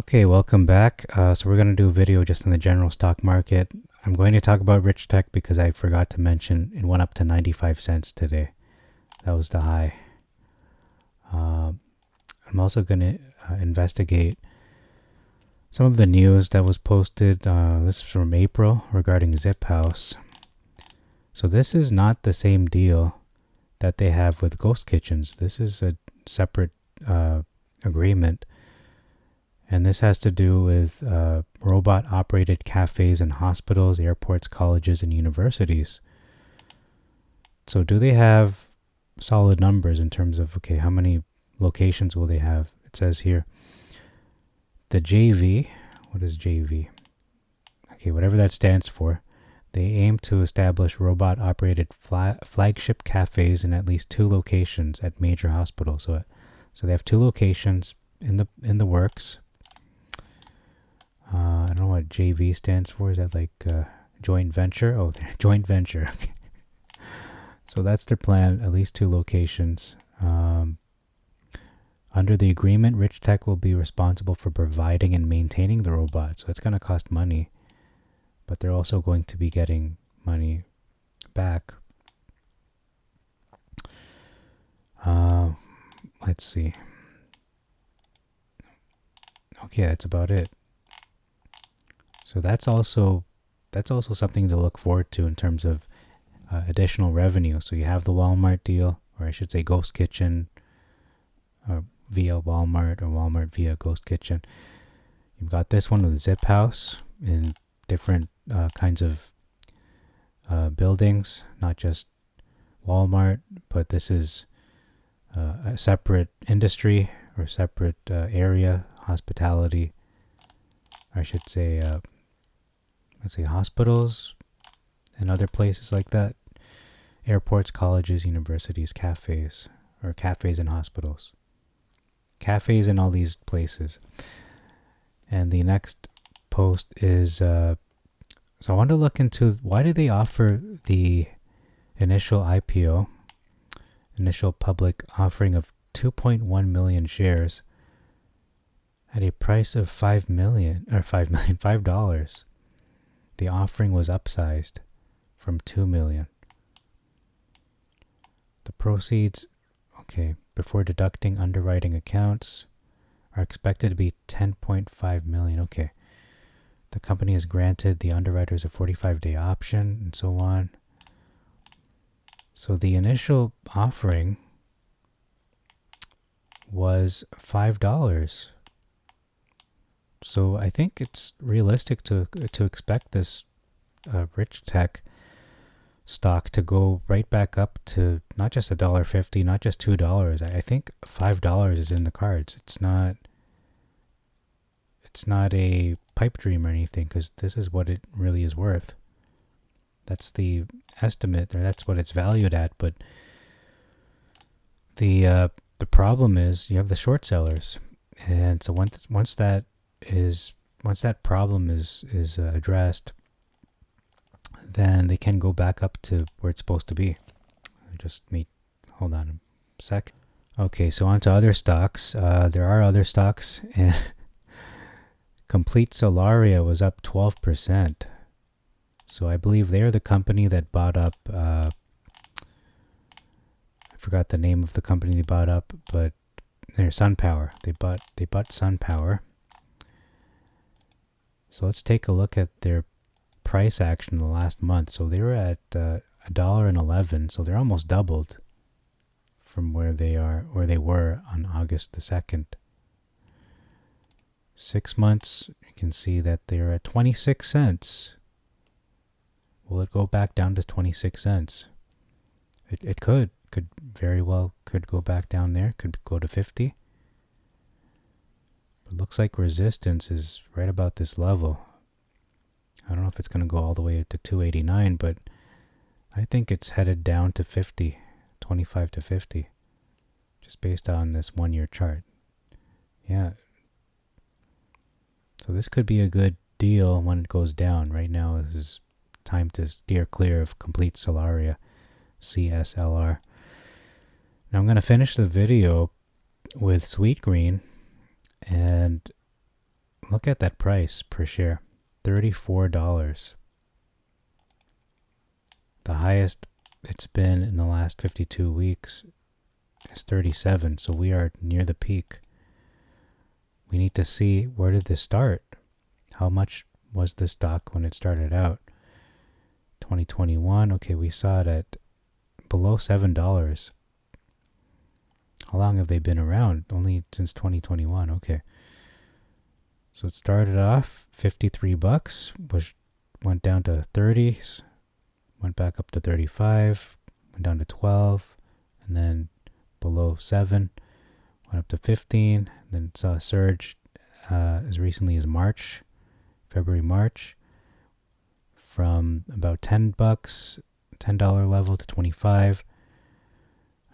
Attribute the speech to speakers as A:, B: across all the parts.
A: Okay, welcome back. So we're going to do a video just on the general stock market. I'm going to talk about Rich Tech because I forgot to mention it went up to 95 cents today. That was the high. I'm also going to investigate some of the news that was posted. This is from April regarding Zip House. So this is not the same deal that they have with Ghost Kitchens. This is a separate agreement. And this has to do with robot-operated cafes and hospitals, airports, colleges, and universities. So do they have solid numbers in terms of, okay, how many locations will they have? It says here, the JV, what is JV? Okay, whatever that stands for. They aim to establish robot-operated flagship cafes in at least 2 locations at major hospitals. So they have 2 locations in the works. I don't know what JV stands for. Is that like joint venture? Oh, joint venture. So that's their plan, at least 2 locations. Under the agreement, Rich Tech will be responsible for providing and maintaining the robot. So it's going to cost money, but they're also going to be getting money back. Let's see. Okay, that's about it. So that's also something to look forward to in terms of additional revenue. So you have the Walmart deal, or I should say Ghost Kitchen via Walmart, or Walmart via Ghost Kitchen. You've got this one with Zip House in different kinds of buildings, not just Walmart, but this is a separate industry or separate area, hospitality. I should say, let's say hospitals and other places like that. Airports, colleges, universities, cafes, or cafes and hospitals. Cafes in all these places. And the next post is, so I want to look into why did they offer the initial IPO, initial public offering of 2.1 million shares at a price of $5. The offering was upsized from 2 million. The proceeds, okay, before deducting underwriting accounts, are expected to be 10.5 million. Okay. The company has granted the underwriters a 45-day option and so on. So the initial offering was $5. So I think it's realistic to expect this Rich Tech stock to go right back up to not just $1.50, not just $2. I think $5 is in the cards. It's not a pipe dream or anything, because this is what it really is worth. That's the estimate, or that's what it's valued at. But the problem is you have the short sellers, and so once that problem is addressed, then they can go back up to where it's supposed to be. Hold on a sec. Okay, so on to other stocks. There are other stocks, and Complete Solaria was up 12%. So I believe they're the company that bought up, I forgot the name of the company they bought up, but they're SunPower. They bought SunPower. So let's take a look at their price action in the last month. So they were at $1.11, so they're almost doubled from where they were on August the 2nd. 6 months, you can see that they're at 26 cents. Will it go back down to 26 cents? It could very well go back down there, could go to 50. It looks like resistance is right about this level. I don't know if it's going to go all the way to 289, but I think it's headed down to 50, 25 to 50, just based on this 1-year chart. Yeah. So this could be a good deal when it goes down. Right now, this is time to steer clear of Complete Solaria, CSLR. Now I'm going to finish the video with Sweet Green, and look at that price per share, $34. The highest it's been in the last 52 weeks is 37, so we are near the peak. We need to see, where did this start? How much was this stock when it started out? 2021, okay, we saw it at below $7. How long have they been around? Only since 2021, okay. So it started off 53 bucks, which went down to 30s, went back up to 35, went down to 12, and then below 7, went up to 15, then saw a surge as recently as March, February, March, from about 10 bucks, $10 level to 25,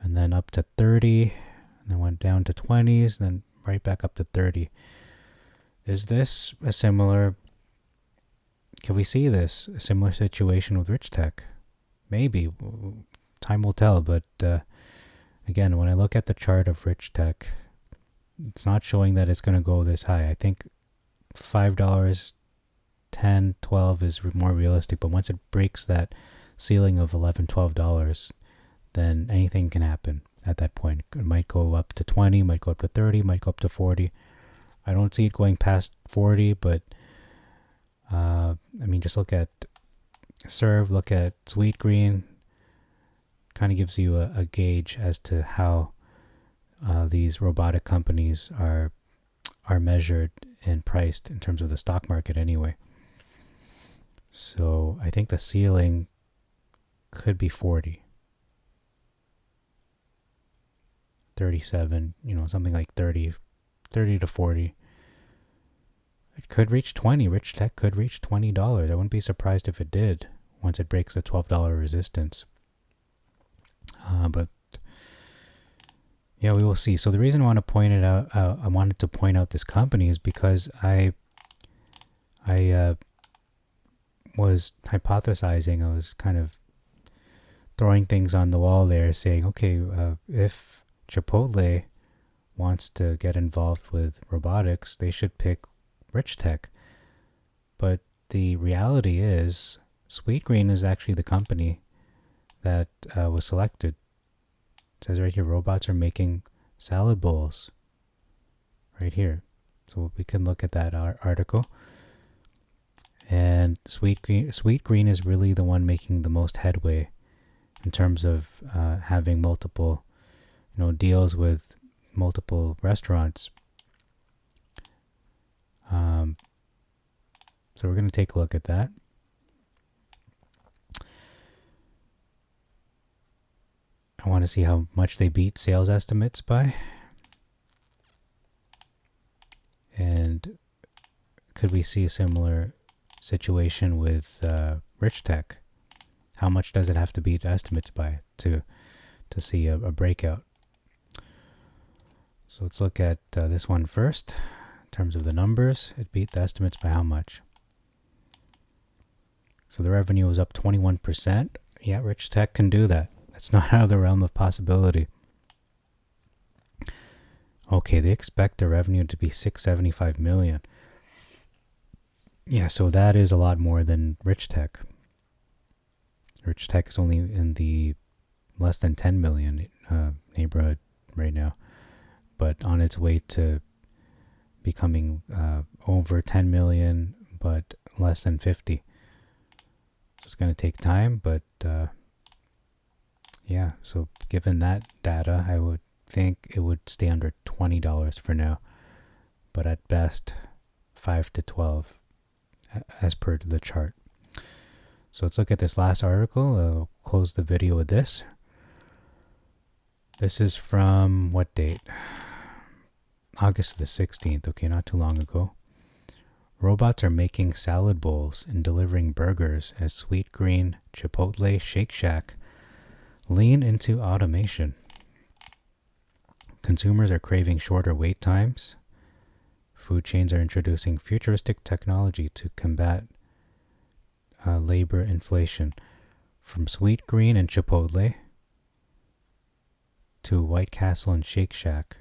A: and then up to 30, and then went down to 20s, and then right back up to 30. Is this a similar, can we see this, a similar situation with Rich Tech? Maybe. Time will tell, but again, when I look at the chart of Rich Tech, it's not showing that it's going to go this high. I think $5, 10, 12 is more realistic, but once it breaks that ceiling of $11, $12, then anything can happen at that point. It might go up to 20, might go up to 30, might go up to 40. I don't see it going past 40, but I mean, just look at Serve, look at Sweet Green. Kind of gives you a gauge as to how these robotic companies are measured and priced in terms of the stock market anyway. So I think the ceiling could be 40, 37, something like 30 to 40. It could reach 20. Rich Tech could reach $20. I wouldn't be surprised if it did once it breaks the $12 resistance. But yeah, we will see. So the reason I want to point it out, I wanted to point out this company is because I was hypothesizing. I was kind of throwing things on the wall there, saying, okay, if Chipotle wants to get involved with robotics, they should pick Rich Tech. But the reality is, Sweetgreen is actually the company that was selected. It says right here, robots are making salad bowls. Right here. So we can look at that article. And Sweetgreen is really the one making the most headway in terms of having multiple, deals with multiple restaurants. So we're going to take a look at that. I want to see how much they beat sales estimates by. And could we see a similar situation with Rich Tech? How much does it have to beat estimates by to see a breakout? So let's look at this one first. In terms of the numbers, it beat the estimates by how much? So the revenue was up 21%. Yeah, Rich Tech can do that. That's not out of the realm of possibility. Okay, they expect the revenue to be $675 million. Yeah, so that is a lot more than Rich Tech. Rich Tech is only in the less than 10 million neighborhood right now, but on its way to becoming over 10 million, but less than 50. So it's going to take time, but yeah, so given that data, I would think it would stay under $20 for now, but at best 5 to 12 as per the chart. So let's look at this last article. I'll close the video with this. This is from what date? August the 16th. Okay, not too long ago. Robots are making salad bowls and delivering burgers as Sweetgreen, Chipotle, Shake Shack lean into automation. Consumers are craving shorter wait times. Food chains are introducing futuristic technology to combat labor inflation. From Sweetgreen and Chipotle to White Castle and Shake Shack,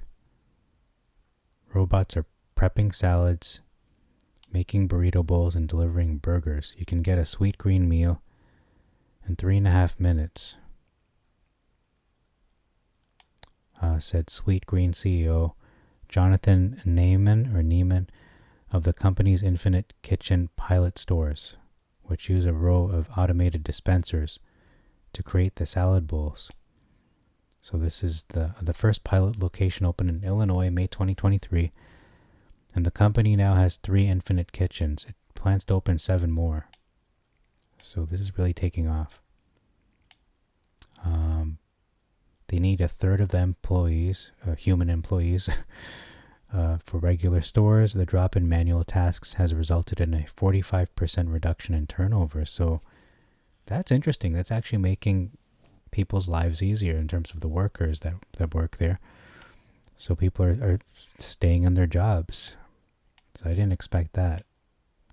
A: robots are prepping salads making burrito bowls and delivering burgers. You can get a Sweet Green meal in 3.5 minutes, said Sweet Green CEO Jonathan Neiman of the company's Infinite Kitchen pilot stores, which use a row of automated dispensers to create the salad bowls. So this is the first pilot location opened in Illinois, May 2023, and the company now has 3 Infinite Kitchens. It plans to open 7 more. So this is really taking off. They need a third of the employees, human employees, for regular stores. The drop in manual tasks has resulted in a 45% reduction in turnover. So that's interesting. That's actually making people's lives easier in terms of the workers that work there. So people are staying in their jobs. So I didn't expect that.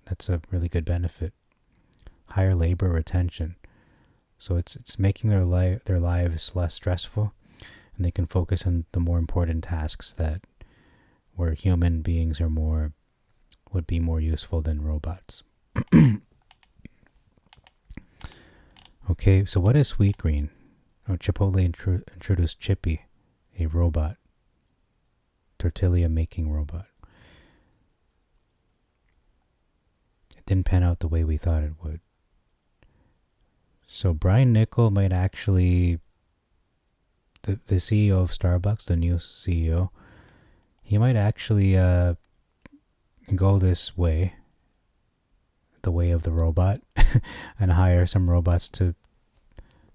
A: That's a really good benefit. Higher labor retention. So it's making their lives less stressful, and they can focus on the more important tasks that where human beings would be more useful than robots. Okay, so what is Sweet Green? Chipotle introduced Chippy, a robot, tortilla making robot. It didn't pan out the way we thought it would. So Brian Niccol might actually, the CEO of Starbucks, the new CEO, he might actually go this way, the way of the robot, and hire some robots to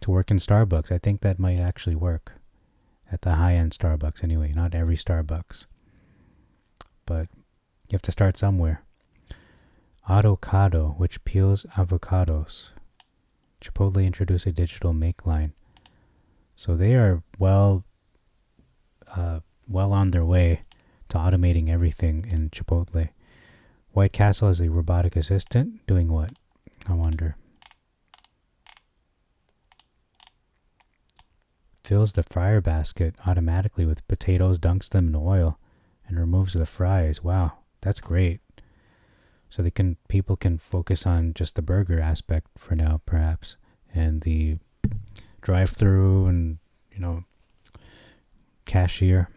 A: work in Starbucks. I think that might actually work at the high-end Starbucks anyway, not every Starbucks. But you have to start somewhere. Avocado, which peels avocados. Chipotle introduced a digital make line. So they are well on their way to automating everything in Chipotle. White Castle is a robotic assistant. Doing what? I wonder. Fills the fryer basket automatically with potatoes, dunks them in oil, and removes the fries. Wow, that's great. So people can focus on just the burger aspect for now, perhaps, and the drive-through and cashier.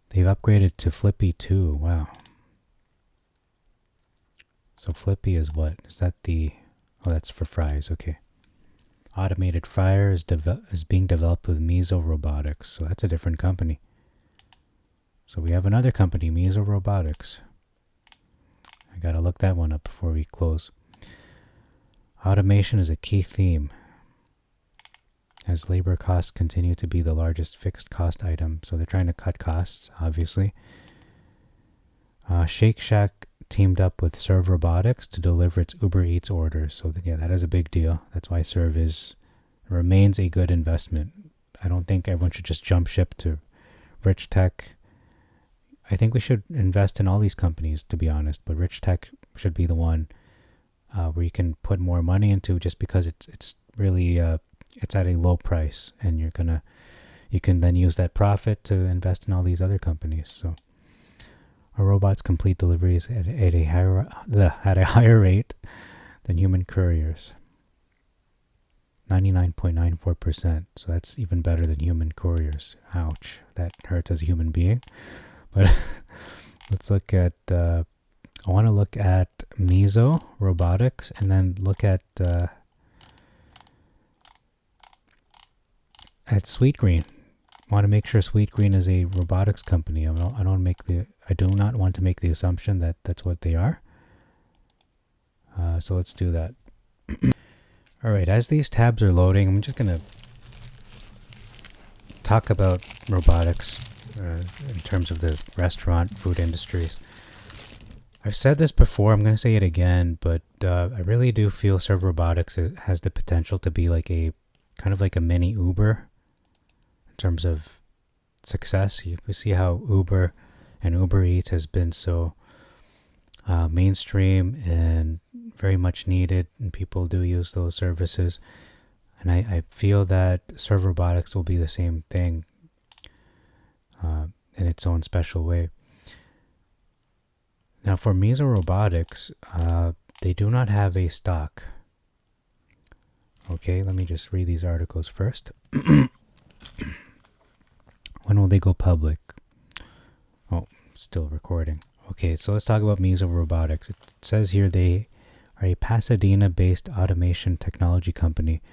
A: They've upgraded to Flippy too. Wow. So Flippy is what? Is that that's for fries. Okay. Automated fryer is being developed with Miso Robotics. So that's a different company. So we have another company, Miso Robotics. I gotta look that one up before we close. Automation is a key theme, as labor costs continue to be the largest fixed cost item. So they're trying to cut costs, obviously. Shake Shack teamed up with Serve Robotics to deliver its Uber Eats orders. So yeah, that is a big deal. That's why Serve remains a good investment. I don't think everyone should just jump ship to Rich Tech. I think we should invest in all these companies, to be honest, but Rich Tech should be the one where you can put more money into, just because it's really it's at a low price, and you can then use that profit to invest in all these other companies. So our robots complete deliveries at a higher rate than human couriers. 99.94%. So that's even better than human couriers. Ouch, that hurts as a human being. But let's look at, I want to look at Miso Robotics, and then look at Sweet Green. I want to make sure Sweet Green is a robotics company. I do not want to make the assumption that that's what they are. So let's do that. All right, as these tabs are loading, I'm just going to talk about robotics in terms of the restaurant food industries. I've said this before, I'm going to say it again, but I really do feel Serve Robotics has the potential to be like a kind of like a mini Uber in terms of success. You see how Uber and Uber Eats has been so mainstream and very much needed, and people do use those services. And I feel that Serve Robotics will be the same thing. In its own special way. Now for Miso Robotics, they do not have a stock. Okay, let me just read these articles first. When will they go public? Oh, still recording. Okay, so let's talk about Miso Robotics. It says here they are a Pasadena-based automation technology company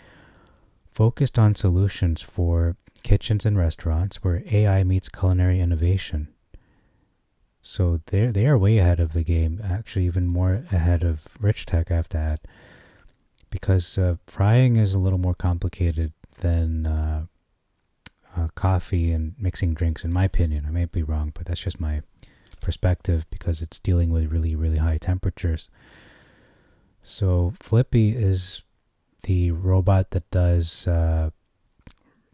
A: focused on solutions for kitchens and restaurants where AI meets culinary innovation. So they are way ahead of the game, actually even more ahead of Rich Tech, I have to add, because frying is a little more complicated than coffee and mixing drinks, in my opinion. I may be wrong, but that's just my perspective because it's dealing with really, really high temperatures. So Flippy is the robot that does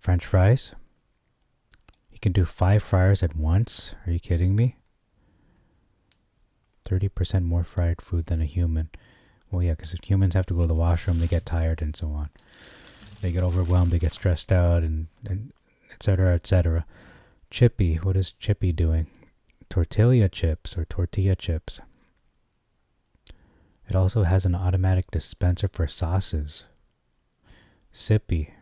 A: French fries. You can do 5 fryers at once. Are you kidding me? 30% more fried food than a human. Well, yeah, because humans have to go to the washroom, they get tired and so on. They get overwhelmed, they get stressed out, and etc., etc. Chippy, what is Chippy doing? Tortilla chips. It also has an automatic dispenser for sauces. Sippy,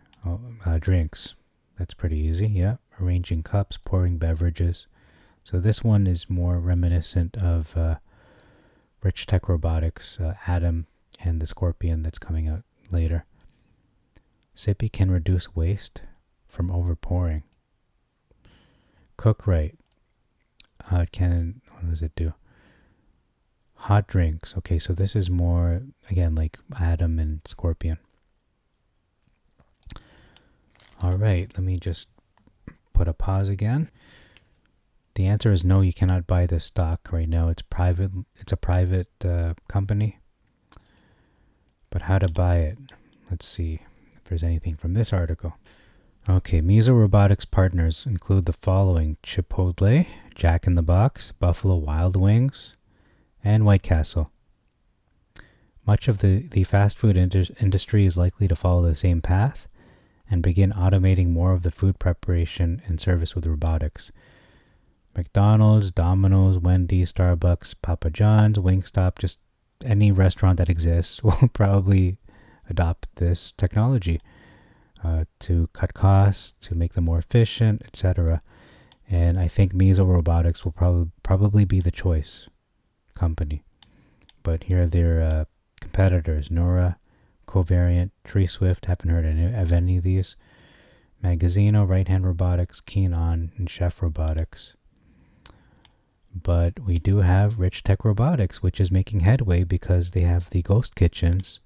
A: drinks. That's pretty easy, yeah. Arranging cups, pouring beverages. So this one is more reminiscent of Rich Tech Robotics, Adam, and the Scorpion that's coming out later. Sippy can reduce waste from overpouring. Cook right. What does it do? Hot drinks. Okay, so this is more, again, like Adam and Scorpion. All right, let me just put a pause again. The answer is no, you cannot buy this stock right now. It's private. It's a private company. But how to buy it? Let's see if there's anything from this article. Okay, Miso Robotics partners include the following: Chipotle, Jack in the Box, Buffalo Wild Wings, and White Castle. Much of the fast food industry is likely to follow the same path and begin automating more of the food preparation and service with robotics. McDonald's, Domino's, Wendy's, Starbucks, Papa John's, Wingstop, just any restaurant that exists will probably adopt this technology to cut costs, to make them more efficient, etc. And I think Miso Robotics will probably be the choice company. But here are their competitors: Nora, Covariant, Tree Swift. Haven't heard of any of these. Magazino, Right Hand Robotics, Keen On, and Chef Robotics. But we do have Rich Tech Robotics, which is making headway because they have the ghost kitchens,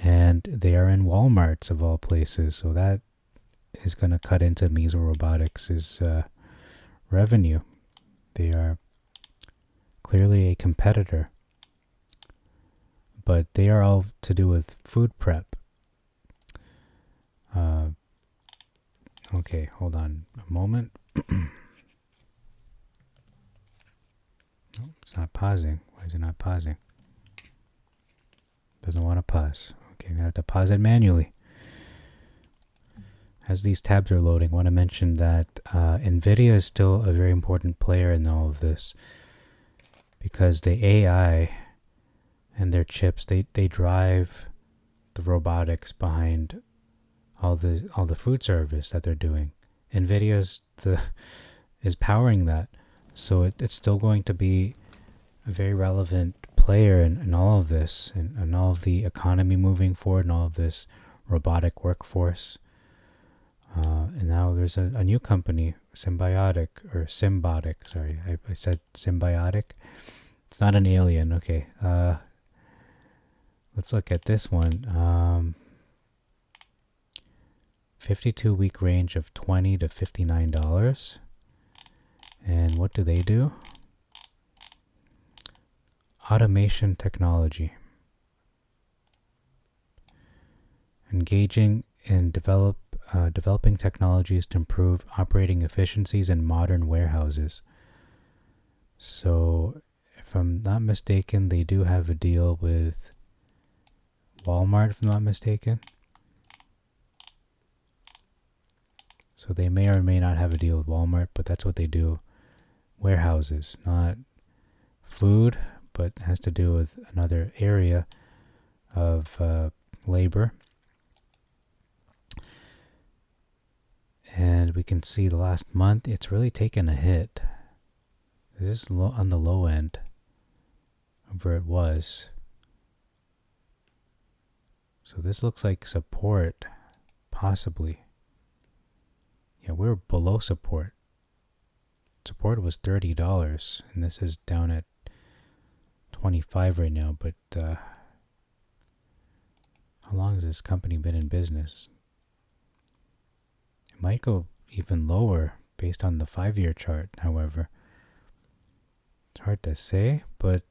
A: and they are in Walmarts of all places. So that is going to cut into Miso Robotics' revenue. They are clearly a competitor, but they are all to do with food prep. Okay, hold on a moment. It's not pausing. Why is it not pausing? Doesn't want to pause. Okay, I'm going to have to pause it manually. As these tabs are loading, I want to mention that NVIDIA is still a very important player in all of this because the AI and their chips, they drive the robotics behind all the food service that they're doing. NVIDIA is powering that. So it's still going to be a very relevant player in all of this, and all of the economy moving forward, and all of this robotic workforce. And now there's a new company, Symbiotic. Sorry, I said symbiotic. It's not an alien. Okay. Let's look at this one. 52-week range of $20 to $59. And what do they do? Automation technology. Engaging in developing technologies to improve operating efficiencies in modern warehouses. So, if I'm not mistaken, they do have a deal with Walmart, if I'm not mistaken. So they may or may not have a deal with Walmart, but that's what they do. Warehouses, not food, but has to do with another area of labor. And we can see the last month, it's really taken a hit. This is on the low end of where it was. So this looks like support, possibly. Yeah, we're below support. Support was $30, and this is down at 25 right now, but how long has this company been in business? It might go even lower based on the 5-year chart, however. It's hard to say, but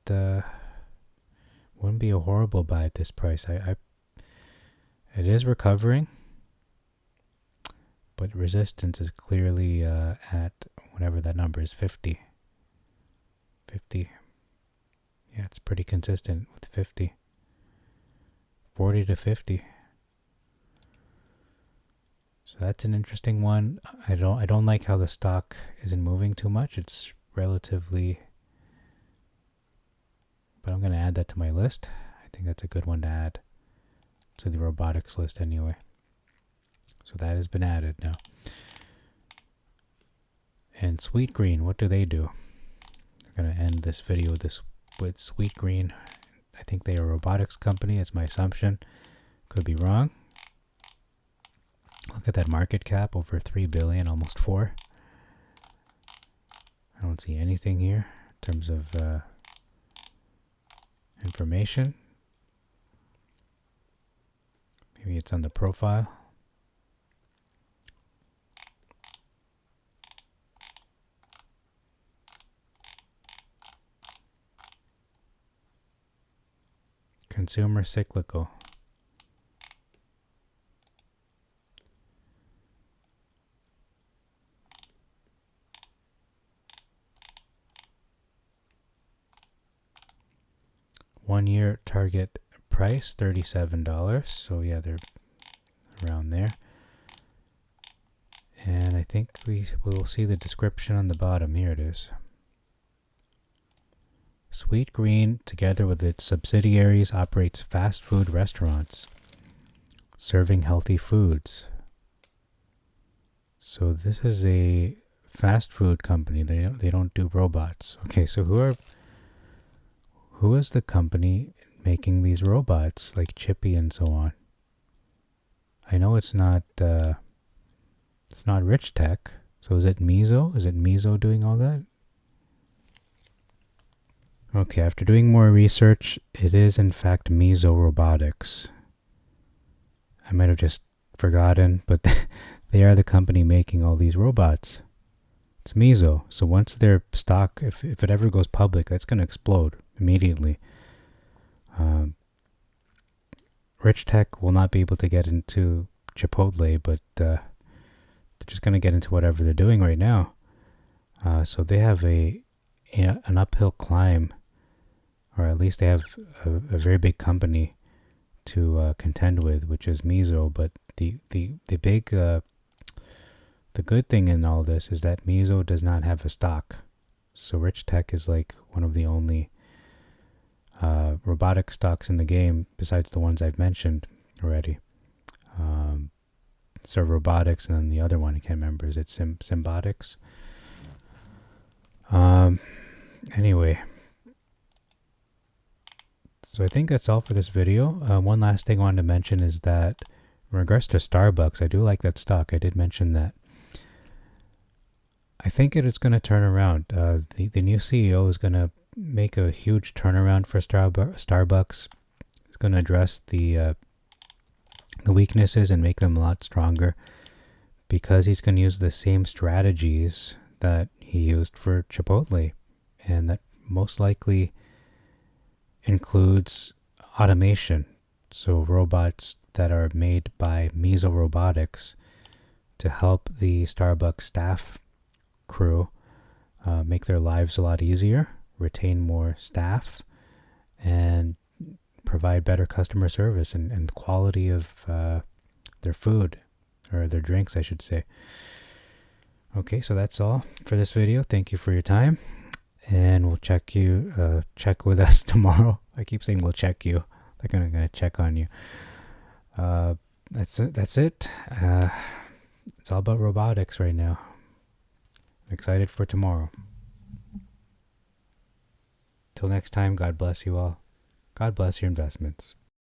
A: wouldn't be a horrible buy at this price. It is recovering, but resistance is clearly at whatever that number is, 50. 50. Yeah, it's pretty consistent with 50. 40 to 50. So that's an interesting one. I don't like how the stock isn't moving too much. It's relatively, but I'm going to add that to my list. I think that's a good one to add to the robotics list anyway. So that has been added now. And Sweet Green, what do they do? I'm going to end this video with Sweet Green. I think they are a robotics company. It's my assumption. Could be wrong. Look at that market cap, over 3 billion, almost 4. I don't see anything here in terms of information. Maybe it's on the profile. Consumer cyclical. One-year target price, $37. So yeah, they're around there. And I think we will see the description on the bottom. Here it is. Sweet Green, together with its subsidiaries, operates fast food restaurants, serving healthy foods. So this is a fast food company. They don't do robots. Okay, so who is the company making these robots like Chippy and so on? I know it's not Rich Tech. So is it Mizo? Is it Mizo doing all that? Okay, after doing more research, it is in fact Mizo Robotics. I might have just forgotten, but they are the company making all these robots. It's Mizo. So once their stock, if it ever goes public, that's going to explode immediately. Rich Tech will not be able to get into Chipotle, but they're just going to get into whatever they're doing right now. So they have an uphill climb, or at least they have a very big company to contend with, which is Mizo. But the good thing in all this is that Mizo does not have a stock. So Rich Tech is like one of the only robotic stocks in the game, besides the ones I've mentioned already. So Robotics, and then the other one I can't remember. Is it Symbotics? Anyway, so I think that's all for this video. One last thing I wanted to mention is that in regards to Starbucks, I do like that stock. I did mention that. I think it is going to turn around. The new CEO is going to make a huge turnaround for Starbucks. It's going to address the weaknesses and make them a lot stronger, because he's going to use the same strategies that he used for Chipotle, and that most likely includes automation. So robots that are made by Mizo Robotics to help the Starbucks staff crew make their lives a lot easier, retain more staff, and provide better customer service and quality of their food, or their drinks, I should say. Okay, so that's all for this video. Thank you for your time, and we'll check with us tomorrow. I keep saying we'll check you, like I'm gonna check on you. That's it. It's all about robotics right now. I'm excited for tomorrow. Till next time, God bless you all. God bless your investments.